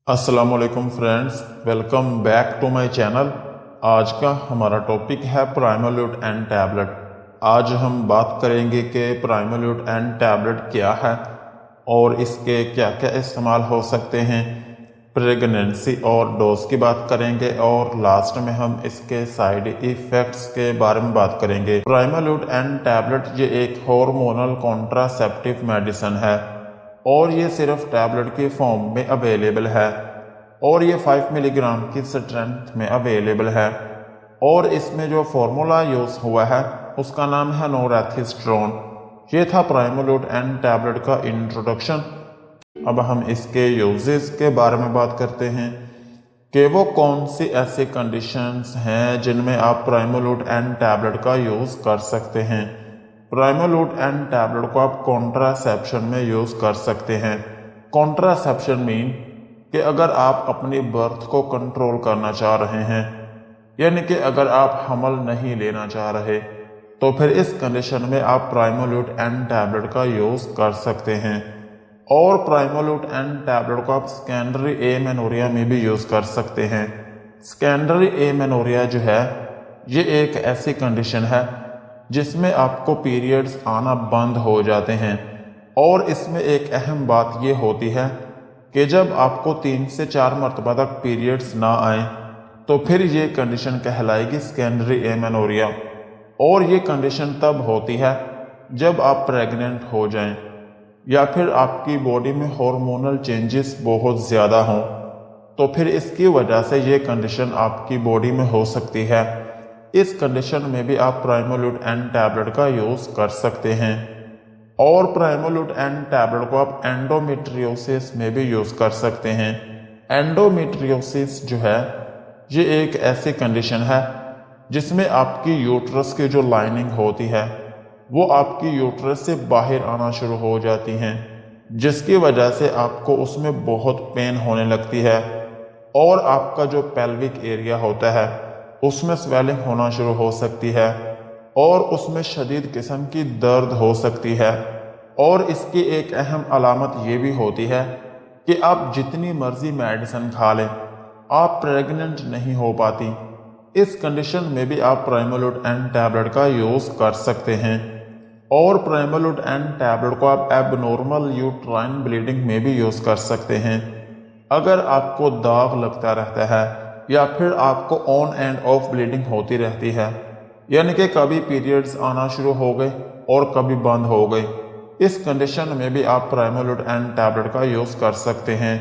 अस्सलामुअलैकुम friends, welcome back to my channel. आज का हमारा टॉपिक है प्राइमोल्यूट एंड टैबलेट। आज हम बात करेंगे कि प्राइमोल्यूट एंड टैबलेट क्या है और इसके क्या क्या इस्तेमाल हो सकते हैं। प्रेगनेंसी और डोज की बात करेंगे और लास्ट में हम इसके साइड इफ़ेक्ट्स के बारे में बात करेंगे। प्राइमोल्यूट एंड टैबलेट ये एक हार्मोनल कॉन्ट्रासेप्टिव मेडिसिन है और ये सिर्फ टैबलेट की फॉर्म में अवेलेबल है और ये 5 मिलीग्राम की स्ट्रेंथ में अवेलेबल है और इसमें जो फार्मूला यूज़ हुआ है उसका नाम है नोरेथिस्ट्रोन। ये था प्राइमोल्यूट एंड टैबलेट का इंट्रोडक्शन। अब हम इसके यूजेस के बारे में बात करते हैं कि वो कौन सी ऐसी कंडीशंस हैं जिनमें आप प्राइमोल्यूट एंड टैबलेट का यूज़ कर सकते हैं। प्राइमोल्यूट एंड टैबलेट को आप कॉन्ट्रासेप्शन में यूज़ कर सकते हैं। कॉन्ट्रासेप्शन मीन कि अगर आप अपनी बर्थ को कंट्रोल करना चाह रहे हैं, यानी कि अगर आप हमल नहीं लेना चाह रहे, तो फिर इस कंडीशन में आप प्राइमोल्यूट एंड टैबलेट का यूज़ कर सकते हैं। और प्राइमोल्यूट एंड टैबलेट को आप सेकेंडरी एमेनोरिया में भी यूज़ कर सकते हैं। सेकेंडरी एमेनोरिया जो है ये एक ऐसी कंडीशन है जिसमें आपको पीरियड्स आना बंद हो जाते हैं और इसमें एक अहम बात ये होती है कि जब आपको 3 से 4 मरतबा तक पीरियड्स ना आए तो फिर ये कंडीशन कहलाएगी सेकेंडरी एमेनोरिया। और ये कंडीशन तब होती है जब आप प्रेग्नेंट हो जाएं या फिर आपकी बॉडी में हार्मोनल चेंजेस बहुत ज़्यादा हों, तो फिर इसकी वजह से ये कंडीशन आपकी बॉडी में हो सकती है। इस कंडीशन में भी आप प्राइमोल्यूट एंड टैबलेट का यूज़ कर सकते हैं। और प्राइमोल्यूट एंड टैबलेट को आप एंडोमेट्रियोसिस में भी यूज़ कर सकते हैं। एंडोमेट्रियोसिस जो है ये एक ऐसी कंडीशन है जिसमें आपकी यूट्रस की जो लाइनिंग होती है वो आपकी यूट्रस से बाहर आना शुरू हो जाती हैं, जिसकी वजह से आपको उसमें बहुत पेन होने लगती है और आपका जो पेल्विक एरिया होता है उसमें स्वेलिंग होना शुरू हो सकती है और उसमें शदीद किस्म की दर्द हो सकती है। और इसकी एक अहम अलामत ये भी होती है कि आप जितनी मर्जी मेडिसिन खा लें आप प्रेग्नेंट नहीं हो पाती। इस कंडीशन में भी आप प्राइमोल्यूट एंड टैबलेट का यूज़ कर सकते हैं। और प्राइमोल्यूट एंड टैबलेट को आप एबनॉर्मल यूट्राइन ब्लीडिंग में भी यूज़ कर सकते हैं। अगर आपको दाग लगता रहता है या फिर आपको ऑन एंड ऑफ ब्लीडिंग होती रहती है, यानी कि कभी पीरियड्स आना शुरू हो गए और कभी बंद हो गए, इस कंडीशन में भी आप प्राइमोल्यूट एंड टैबलेट का यूज़ कर सकते हैं।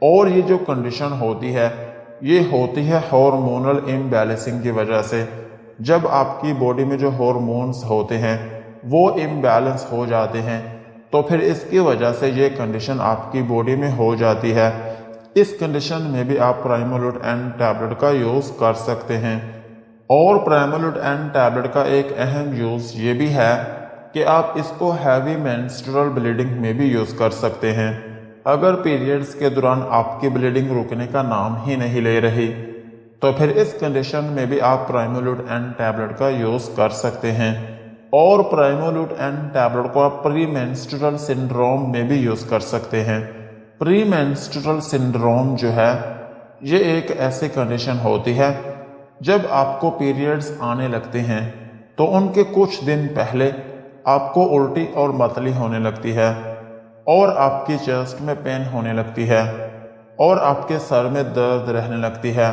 और ये जो कंडीशन होती है ये होती है हार्मोनल इम्बैलेंसिंग की वजह से। जब आपकी बॉडी में जो हार्मोन्स होते हैं वो इम्बैलेंस हो जाते हैं तो फिर इसकी वजह से ये कंडीशन आपकी बॉडी में हो जाती है। इस कंडीशन में भी आप प्राइमोल्यूट एंड टैबलेट का यूज़ कर सकते हैं। और प्राइमोल्यूट एंड टैबलेट का एक अहम यूज़ ये भी है कि आप इसको हैवी मेंस्ट्रुअल ब्लीडिंग में भी यूज़ कर सकते हैं। अगर पीरियड्स के दौरान आपकी ब्लीडिंग रुकने का नाम ही नहीं ले रही तो फिर इस कंडीशन में भी आप प्राइमोल्यूट एंड टैबलेट का यूज़ कर सकते हैं। और प्राइमोल्यूट एंड टैबलेट को आप प्री मेंस्ट्रुअल सिंड्रोम में भी यूज़ कर सकते हैं। प्री मेंस्ट्रुअल सिंड्रोम जो है ये एक ऐसी कंडीशन होती है जब आपको पीरियड्स आने लगते हैं तो उनके कुछ दिन पहले आपको उल्टी और मतली होने लगती है और आपकी चेस्ट में पेन होने लगती है और आपके सर में दर्द रहने लगती है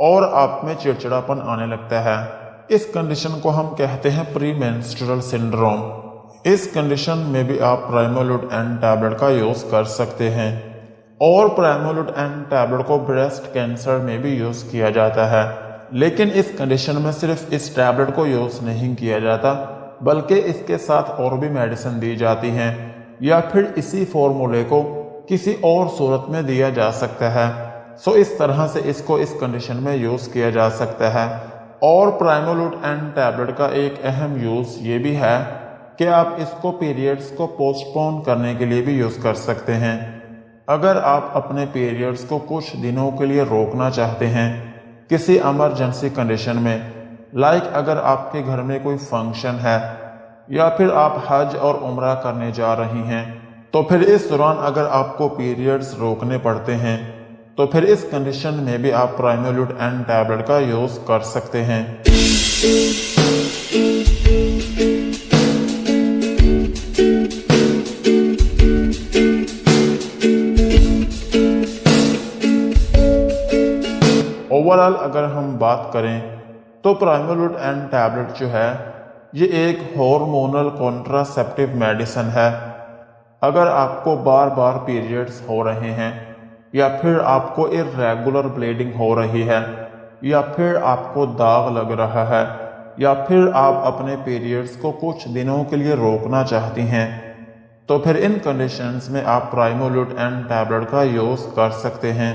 और आप में चिड़चिड़ापन आने लगता है। इस कंडीशन को हम कहते हैं प्री मेंस्ट्रुअल सिंड्रोम। इस कंडीशन में भी आप प्राइमोल्यूट एंड टैबलेट का यूज़ कर सकते हैं। और प्राइमोल्यूट एंड टैबलेट को ब्रेस्ट कैंसर में भी यूज़ किया जाता है, लेकिन इस कंडीशन में सिर्फ इस टैबलेट को यूज़ नहीं किया जाता बल्कि इसके साथ और भी मेडिसिन दी जाती हैं या फिर इसी फॉर्मूले को किसी और सूरत में दिया जा सकता है। सो इस तरह से इसको इस कंडीशन में यूज़ किया जा सकता है। और प्राइमोल्यूट एंड टैबलेट का एक अहम यूज़ ये भी है कि आप इसको पीरियड्स को पोस्टपोन करने के लिए भी यूज़ कर सकते हैं। अगर आप अपने पीरियड्स को कुछ दिनों के लिए रोकना चाहते हैं किसी इमरजेंसी कंडीशन में, लाइक अगर आपके घर में कोई फंक्शन है या फिर आप हज और उम्रा करने जा रही हैं, तो फिर इस दौरान अगर आपको पीरियड्स रोकने पड़ते हैं तो फिर इस कंडीशन में भी आप प्राइमोल्यूट एन टैबलेट का यूज़ कर सकते हैं। ओवरऑल अगर हम बात करें तो प्राइमोल्यूट एन टैबलेट जो है ये एक हार्मोनल कॉन्ट्रासेप्टिव मेडिसिन है। अगर आपको बार बार पीरियड्स हो रहे हैं या फिर आपको इर्रेगुलर ब्लीडिंग हो रही है या फिर आपको दाग लग रहा है या फिर आप अपने पीरियड्स को कुछ दिनों के लिए रोकना चाहती हैं, तो फिर इन कंडीशंस में आप प्राइमोल्यूट एन टैबलेट का यूज़ कर सकते हैं।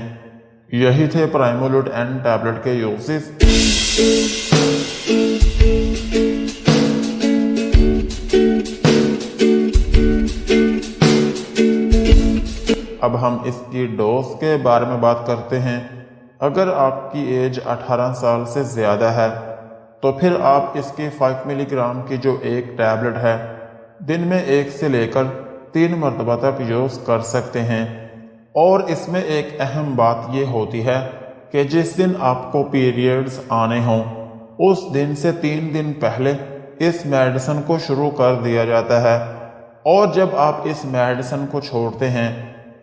यही थे प्राइमोल्यूट एन टैबलेट के यूजेस। अब हम इसकी डोज के बारे में बात करते हैं। अगर आपकी एज 18 साल से ज़्यादा है तो फिर आप इसकी 5 मिलीग्राम की जो एक टैबलेट है दिन में 1 से लेकर 3 मरतबा तक यूज़ कर सकते हैं। और इसमें एक अहम बात ये होती है कि जिस दिन आपको पीरियड्स आने हों उस दिन से 3 दिन पहले इस मेडिसिन को शुरू कर दिया जाता है, और जब आप इस मेडिसिन को छोड़ते हैं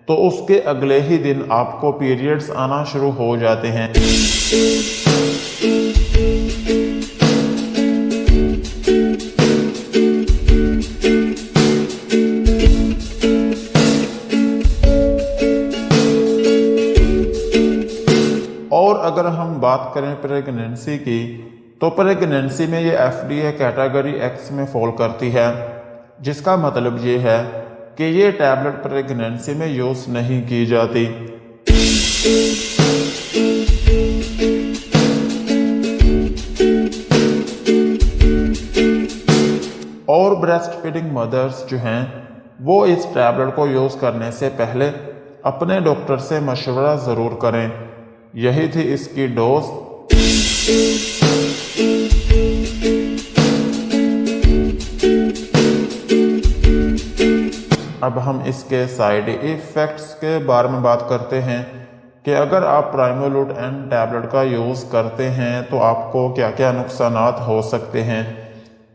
तो उसके अगले ही दिन आपको पीरियड्स आना शुरू हो जाते हैं। और अगर हम बात करें प्रेगनेंसी की तो प्रेगनेंसी में ये FDA कैटेगरी X में फॉल करती है, जिसका मतलब ये है कि ये टैबलेट प्रेगनेंसी में यूज़ नहीं की जाती। और ब्रेस्ट फीडिंग मदर्स जो हैं वो इस टैबलेट को यूज़ करने से पहले अपने डॉक्टर से मशवरा ज़रूर करें। यही थी इसकी डोज। अब हम इसके साइड इफ़ेक्ट्स के बारे में बात करते हैं कि अगर आप प्राइमोल्यूट एन टैबलेट का यूज़ करते हैं तो आपको क्या क्या नुकसानात हो सकते हैं।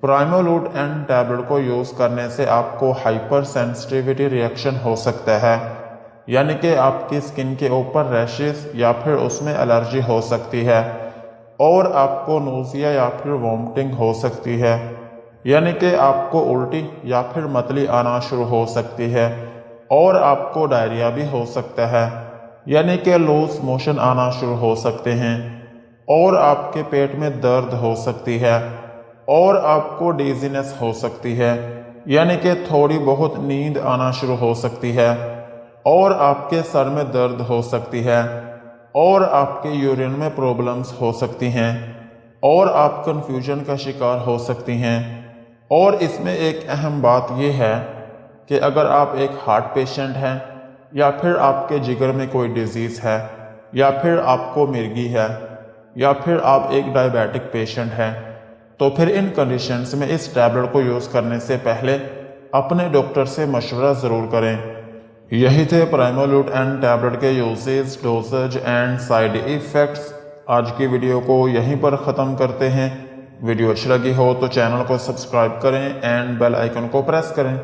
प्राइमोल्यूट एन टैबलेट को यूज़ करने से आपको हाइपर सेंसिटिविटी रिएक्शन हो सकता है, यानी कि आपकी स्किन के ऊपर रैशेस या फिर उसमें एलर्जी हो सकती है, और आपको नोज़िया या फिर वॉमिटिंग हो सकती है, यानी कि आपको उल्टी या फिर मतली आना शुरू हो सकती है, और आपको डायरिया भी हो सकता है, यानी कि लूज मोशन आना शुरू हो सकते हैं, और आपके पेट में दर्द हो सकती है, और आपको डिजीनेस हो सकती है, यानी कि थोड़ी बहुत नींद आना शुरू हो सकती है, और आपके सर में दर्द हो सकती है, और आपके यूरिन में प्रॉब्लम्स हो सकती हैं, और आप कंफ्यूजन का शिकार हो सकती हैं। और इसमें एक अहम बात यह है कि अगर आप एक हार्ट पेशेंट हैं या फिर आपके जिगर में कोई डिजीज़ है या फिर आपको मिर्गी है या फिर आप एक डायबिटिक पेशेंट हैं, तो फिर इन कंडीशंस में इस टैबलेट को यूज़ करने से पहले अपने डॉक्टर से मशवरा ज़रूर करें। यही थे प्राइमोल्यूट एन टैबलेट के uses, dosage and side effects. आज की वीडियो को यहीं पर ख़त्म करते हैं। वीडियो अच्छी लगी हो तो चैनल को सब्सक्राइब करें एंड बेल आइकन को प्रेस करें।